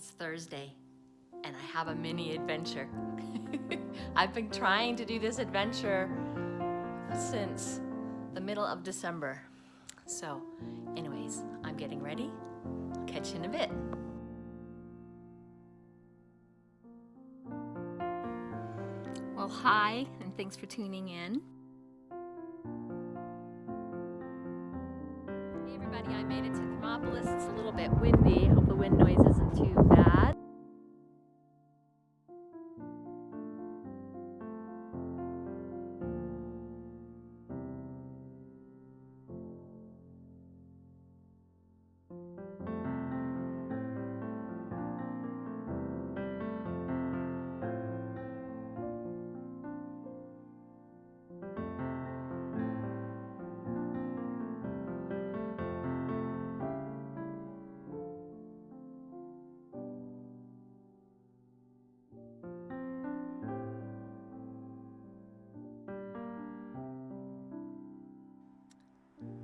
It's Thursday, and I have a mini adventure. I've been trying to do this adventure since the middle of December. So, anyways, I'm getting ready. I'll catch you in a bit. Well, hi, and thanks for tuning in. Hey everybody, I made it to Thermopolis. It's a little bit windy. Hope the wind noise isn't too bad.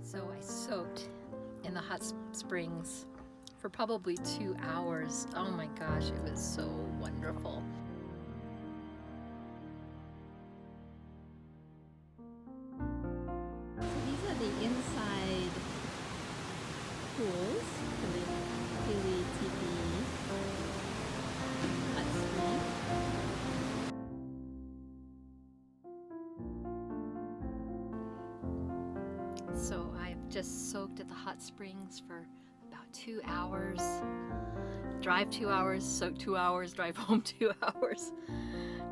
So I soaked in the hot springs for probably 2 hours. Oh my gosh, it was so wonderful. So these are the inside pools for the Haley TV hot spring. So I've just soaked at the hot springs for about 2 hours. Drive 2 hours, soak 2 hours, drive home 2 hours.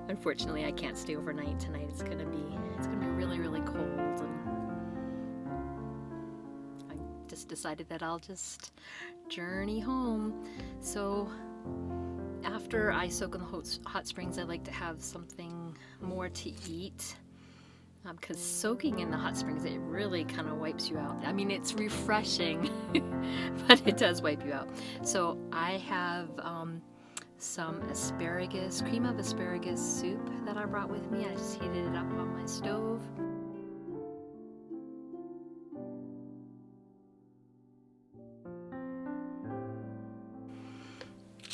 Unfortunately, I can't stay overnight tonight. It's gonna be really, really cold, and I just decided that I'll just journey home. So after I soak in the hot springs, I like to have something more to eat. Because soaking in the hot springs, it really kind of wipes you out. I mean, it's refreshing, but it does wipe you out. So I have some asparagus, cream of asparagus soup that I brought with me. I just heated it up on my stove.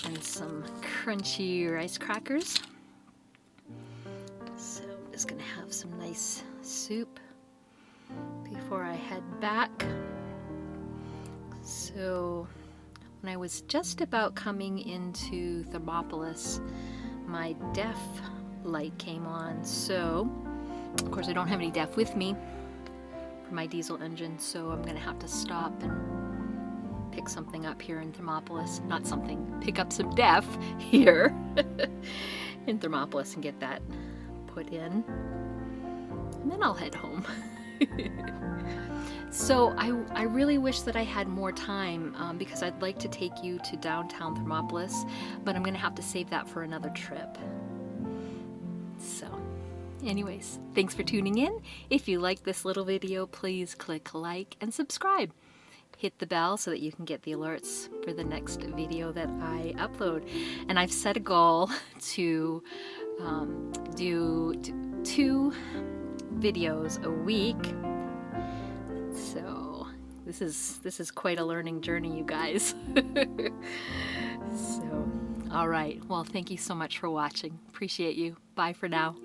And some crunchy rice crackers. So I'm just gonna have some nice soup before I head back. So when I was just about coming into Thermopolis, my DEF light came on. So of course I don't have any DEF with me for my diesel engine, so I'm gonna have to stop and pick something up here in Thermopolis. Pick up some DEF here in Thermopolis and get that put in, and then I'll head home. So I really wish that I had more time because I'd like to take you to downtown Thermopolis, but I'm gonna have to save that for another trip. So anyways, thanks for tuning in. If you like this little video, please click like and subscribe. Hit the bell so that you can get the alerts for the next video that I upload. And I've set a goal to do 2 videos a week. So this is quite a learning journey, you guys. So all right, well, thank you so much for watching. Appreciate you. Bye for now.